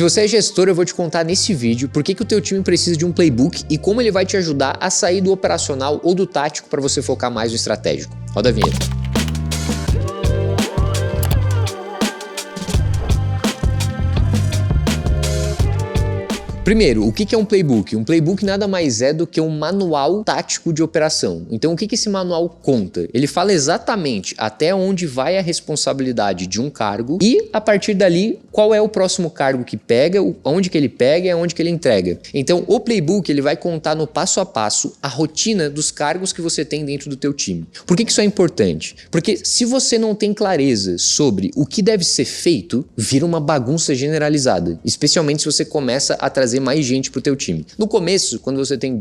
Se você é gestor, eu vou te contar nesse vídeo por que o teu time precisa de um playbook e como ele vai te ajudar a sair do operacional ou do tático para você focar mais no estratégico. Roda a vinheta. Primeiro, o que é um playbook? Um playbook nada mais é do que um manual tático de operação. Então, o que esse manual conta? Ele fala exatamente até onde vai a responsabilidade de um cargo e, a partir dali, qual é o próximo cargo que pega, onde que ele pega e aonde que ele entrega. Então, o playbook ele vai contar no passo a passo a rotina dos cargos que você tem dentro do teu time. Por que isso é importante? Porque se você não tem clareza sobre o que deve ser feito, vira uma bagunça generalizada, especialmente se você começa a trazer mais gente pro teu time. No começo, quando você tem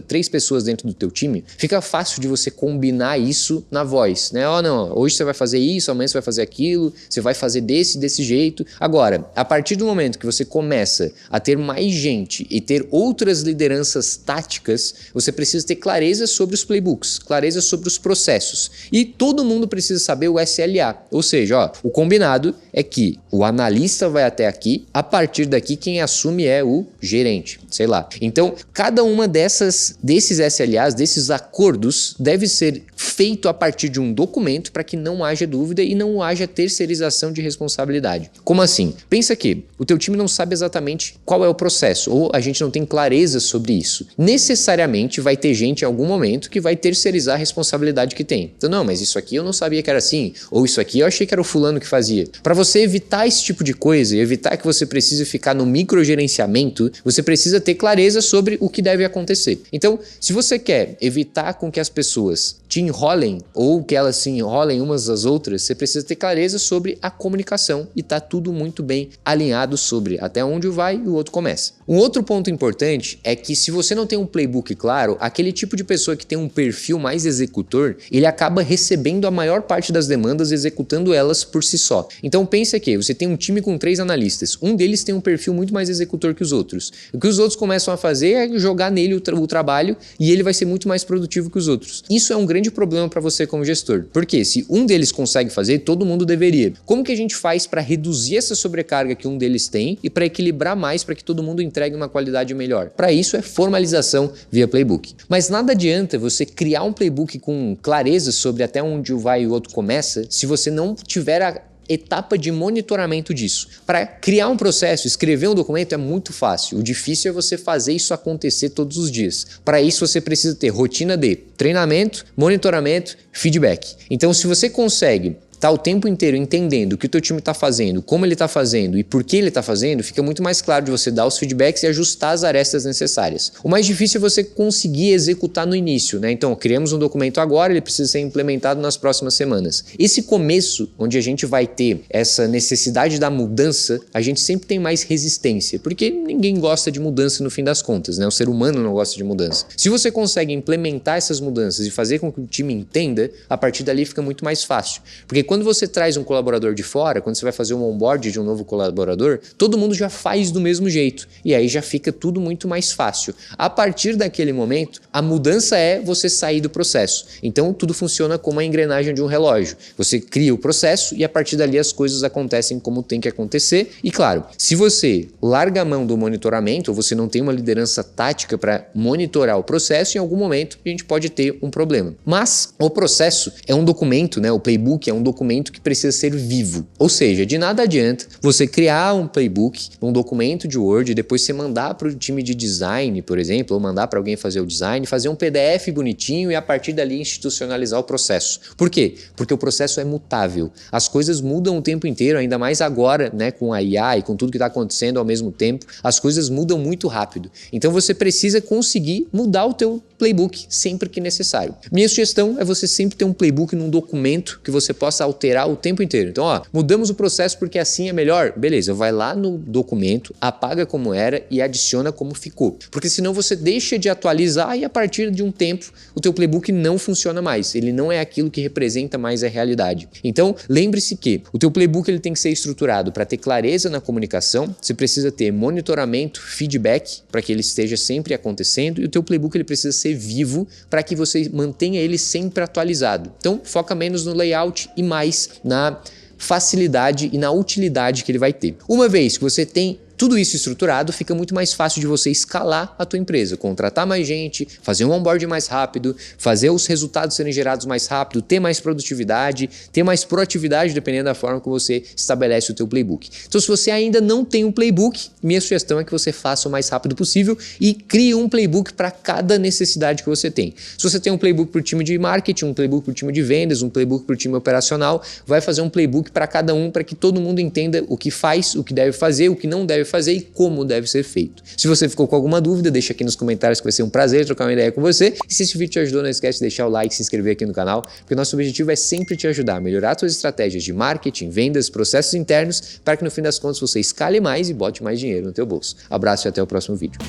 três pessoas dentro do teu time, fica fácil de você combinar isso na voz, né? Não, hoje você vai fazer isso, amanhã você vai fazer aquilo, você vai fazer desse jeito. Agora, a partir do momento que você começa a ter mais gente e ter outras lideranças táticas, você precisa ter clareza sobre os playbooks, clareza sobre os processos. E todo mundo precisa saber o SLA, ou seja, o combinado é que o analista vai até aqui, a partir daqui quem assume é o gerente, sei lá. Então, cada uma desses SLAs, desses acordos, deve ser feito a partir de um documento para que não haja dúvida e não haja terceirização de responsabilidade. Como assim? Pensa que o teu time não sabe exatamente qual é o processo, ou a gente não tem clareza sobre isso. Necessariamente vai ter gente em algum momento que vai terceirizar a responsabilidade que tem. Então, não, mas isso aqui eu não sabia que era assim, ou isso aqui eu achei que era o fulano que fazia. Para você evitar esse tipo de coisa e evitar que você precise ficar no microgerenciamento, você precisa ter clareza sobre o que deve acontecer. Então, se você quer evitar com que as pessoas te enrolem ou que elas se enrolem umas às outras, você precisa ter clareza sobre a comunicação e tá tudo muito bem alinhado sobre até onde vai e o outro começa. Um outro ponto importante é que se você não tem um playbook claro, aquele tipo de pessoa que tem um perfil mais executor, ele acaba recebendo a maior parte das demandas, executando elas por si só. Então pense aqui, você tem um time com 3 analistas, um deles tem um perfil muito mais executor que os outros. O que os outros começam a fazer é jogar nele o trabalho e ele vai ser muito mais produtivo que os outros. Isso é um grande problema para você como gestor, porque se um deles consegue fazer, todo mundo deveria. Como que a gente faz para reduzir essa sobrecarga que um deles tem e para equilibrar mais para que todo mundo entregue uma qualidade melhor? Para isso é formalização via playbook. Mas nada adianta você criar um playbook com clareza sobre até onde vai e o outro começa se você não tiver a etapa de monitoramento disso. Para criar um processo, escrever um documento é muito fácil. O difícil é você fazer isso acontecer todos os dias. Para isso você precisa ter rotina de treinamento, monitoramento, feedback. Então se você consegue tá o tempo inteiro entendendo o que o teu time está fazendo, como ele está fazendo e por que ele está fazendo, fica muito mais claro de você dar os feedbacks e ajustar as arestas necessárias. O mais difícil é você conseguir executar no início, né? Então, criamos um documento agora, ele precisa ser implementado nas próximas semanas. Esse começo, onde a gente vai ter essa necessidade da mudança, a gente sempre tem mais resistência, porque ninguém gosta de mudança no fim das contas, né? O ser humano não gosta de mudança. Se você consegue implementar essas mudanças e fazer com que o time entenda, a partir dali fica muito mais fácil. Porque quando você traz um colaborador de fora, quando você vai fazer um onboard de um novo colaborador, todo mundo já faz do mesmo jeito. E aí já fica tudo muito mais fácil. A partir daquele momento, a mudança é você sair do processo. Então tudo funciona como a engrenagem de um relógio. Você cria o processo e a partir dali as coisas acontecem como tem que acontecer. E claro, se você larga a mão do monitoramento, ou você não tem uma liderança tática para monitorar o processo, em algum momento a gente pode ter um problema. Mas o processo é um documento, né? O playbook é um documento que precisa ser vivo. Ou seja, de nada adianta você criar um playbook, um documento de Word, e depois você mandar para o time de design, por exemplo, ou mandar para alguém fazer o design, fazer um PDF bonitinho e a partir dali institucionalizar o processo. Por quê? Porque o processo é mutável. As coisas mudam o tempo inteiro, ainda mais agora, né, com a IA e com tudo que está acontecendo ao mesmo tempo, as coisas mudam muito rápido. Então você precisa conseguir mudar o teu playbook sempre que necessário. Minha sugestão é você sempre ter um playbook num documento que você possa alterar o tempo inteiro. Então, mudamos o processo porque assim é melhor. Beleza, vai lá no documento, apaga como era e adiciona como ficou. Porque senão você deixa de atualizar e a partir de um tempo o teu playbook não funciona mais. Ele não é aquilo que representa mais a realidade. Então, lembre-se que o teu playbook ele tem que ser estruturado para ter clareza na comunicação, você precisa ter monitoramento, feedback para que ele esteja sempre acontecendo e o teu playbook ele precisa ser vivo para que você mantenha ele sempre atualizado. Então, foca menos no layout e mais na facilidade e na utilidade que ele vai ter. Uma vez que você tem tudo isso estruturado, fica muito mais fácil de você escalar a tua empresa, contratar mais gente, fazer um onboarding mais rápido, fazer os resultados serem gerados mais rápido, ter mais produtividade, ter mais proatividade, dependendo da forma que você estabelece o teu playbook. Então, se você ainda não tem um playbook, minha sugestão é que você faça o mais rápido possível e crie um playbook para cada necessidade que você tem. Se você tem um playbook para o time de marketing, um playbook para o time de vendas, um playbook para o time operacional, vai fazer um playbook para cada um, para que todo mundo entenda o que faz, o que deve fazer, o que não deve fazer e como deve ser feito. Se você ficou com alguma dúvida, deixa aqui nos comentários que vai ser um prazer trocar uma ideia com você. E se esse vídeo te ajudou, não esquece de deixar o like e se inscrever aqui no canal, porque o nosso objetivo é sempre te ajudar a melhorar suas estratégias de marketing, vendas, processos internos, para que no fim das contas você escale mais e bote mais dinheiro no teu bolso. Abraço e até o próximo vídeo.